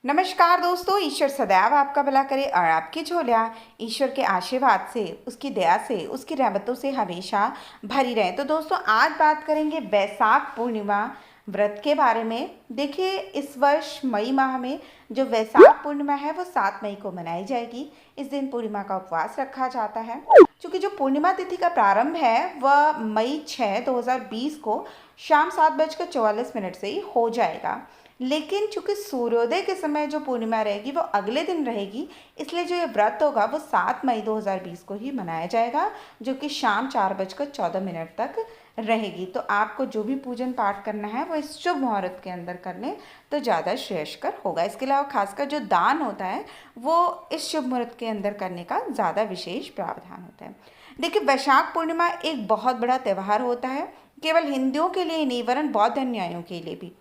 नमस्कार दोस्तों, ईश्वर सदैव आपका भला करे और आपकी झोलियाँ ईश्वर के आशीर्वाद से, उसकी दया से, उसकी रहमतों से हमेशा भरी रहे। तो दोस्तों, आज बात करेंगे वैशाख पूर्णिमा व्रत के बारे में। देखिए, इस वर्ष मई माह में जो वैशाख पूर्णिमा है वो 7 मई को मनाई जाएगी। इस दिन पूर्णिमा का उपवास रखा जाता है। क्योंकि जो पूर्णिमा तिथि का प्रारंभ है वह मई 6, 2020 को शाम 7:44 से ही हो जाएगा। लेकिन चूंकि सूर्योदय के समय जो पूर्णिमा रहेगी वो अगले दिन रहेगी, इसलिए जो ये व्रत होगा वो 7 मई 2020 को ही मनाया जाएगा, जो कि शाम 4:14 तक रहेगी। तो आपको जो भी पूजन पाठ करना है वो इस शुभ मुहूर्त के अंदर कर लें तो ज़्यादा श्रेयस्कर होगा। इसके अलावा खासकर जो दान होता है वो इस शुभ मुहूर्त के अंदर करने का ज़्यादा विशेष प्रावधान होता है। देखिए, वैशाख पूर्णिमा एक बहुत बड़ा त्यौहार होता है, केवल हिंदुओं के लिए नहीं वरन बौद्ध अनुयायियों के लिए भी,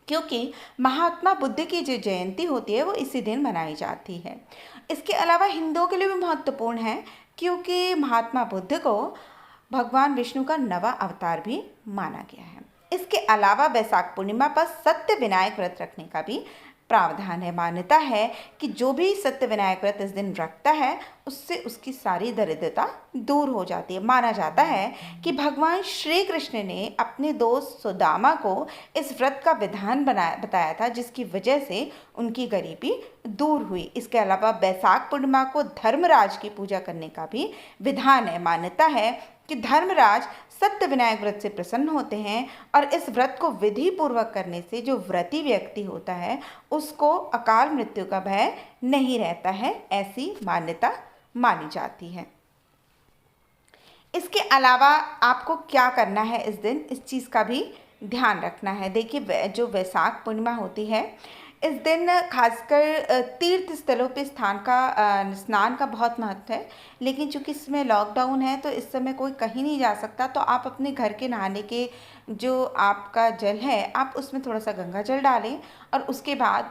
क्योंकि महात्मा बुद्ध की जो जयंती होती है वो इसी दिन मनाई जाती है। इसके अलावा हिंदुओं के लिए भी महत्वपूर्ण है, क्योंकि महात्मा बुद्ध को भगवान विष्णु का नवा अवतार भी माना गया है। इसके अलावा वैशाख पूर्णिमा पर सत्य विनायक व्रत रखने का भी प्रावधान है। मान्यता है कि जो भी सत्य विनायक व्रत इस दिन रखता है उससे उसकी सारी दरिद्रता दूर हो जाती है। माना जाता है कि भगवान श्री कृष्ण ने अपने दोस्त सुदामा को इस व्रत का विधान बताया था, जिसकी वजह से उनकी गरीबी दूर हुई। इसके अलावा वैशाख पूर्णिमा को धर्मराज की पूजा करने का भी विधान है। मान्यता है कि धर्मराज सत्य विनायक व्रत से प्रसन्न होते हैं और इस व्रत को विधि पूर्वक करने से जो व्रती व्यक्ति होता है उसको अकाल मृत्यु का भय नहीं रहता है, ऐसी मान्यता मानी जाती है। इसके अलावा आपको क्या करना है इस दिन, इस चीज़ का भी ध्यान रखना है। देखिए, जो वैशाख पूर्णिमा होती है इस दिन खासकर तीर्थ स्थलों पे स्नान का बहुत महत्व है। लेकिन चूंकि इसमें लॉकडाउन है तो इस समय कोई कहीं नहीं जा सकता, तो आप अपने घर के नहाने के जो आपका जल है आप उसमें थोड़ा सा गंगा जल डालें और उसके बाद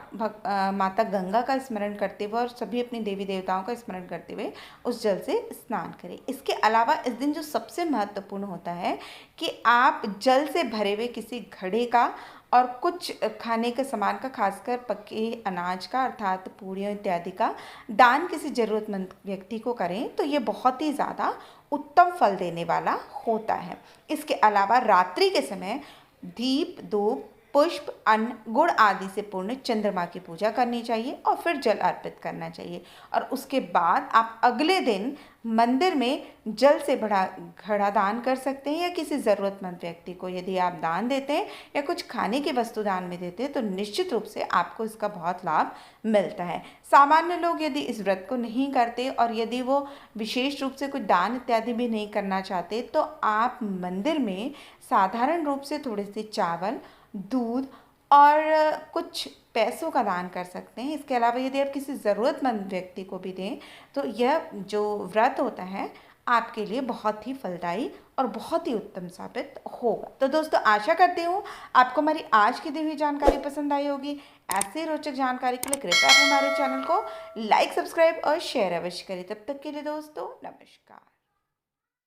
माता गंगा का स्मरण करते हुए और सभी अपने देवी देवताओं का स्मरण करते हुए उस जल से स्नान करें। इसके अलावा इस दिन जो सबसे महत्वपूर्ण होता है कि आप जल से भरे हुए किसी घड़े का और कुछ खाने के सामान का, खासकर पके अनाज का अर्थात पूड़ियों इत्यादि का दान किसी ज़रूरतमंद व्यक्ति को करें तो ये बहुत ही ज़्यादा उत्तम फल देने वाला होता है। इसके अलावा रात्रि के समय दीप, धूप, पुष्प, अन्न, गुड़ आदि से पूर्ण चंद्रमा की पूजा करनी चाहिए और फिर जल अर्पित करना चाहिए। और उसके बाद आप अगले दिन मंदिर में जल से भरा घड़ा दान कर सकते हैं या किसी ज़रूरतमंद व्यक्ति को यदि आप दान देते हैं या कुछ खाने की वस्तु दान में देते हैं तो निश्चित रूप से आपको इसका बहुत लाभ मिलता है। सामान्य लोग यदि इस व्रत को नहीं करते और यदि वो विशेष रूप से कुछ दान इत्यादि भी नहीं करना चाहते तो आप मंदिर में साधारण रूप से थोड़े से चावल, दूध और कुछ पैसों का दान कर सकते हैं। इसके अलावा यदि आप किसी ज़रूरतमंद व्यक्ति को भी दें तो यह जो व्रत होता है आपके लिए बहुत ही फलदायी और बहुत ही उत्तम साबित होगा। तो दोस्तों, आशा करती हूँ आपको हमारी आज की दी हुई जानकारी पसंद आई होगी। ऐसे रोचक जानकारी के लिए कृपया आप हमारे चैनल को लाइक, सब्सक्राइब और शेयर अवश्य करें। तब तक के लिए दोस्तों, नमस्कार।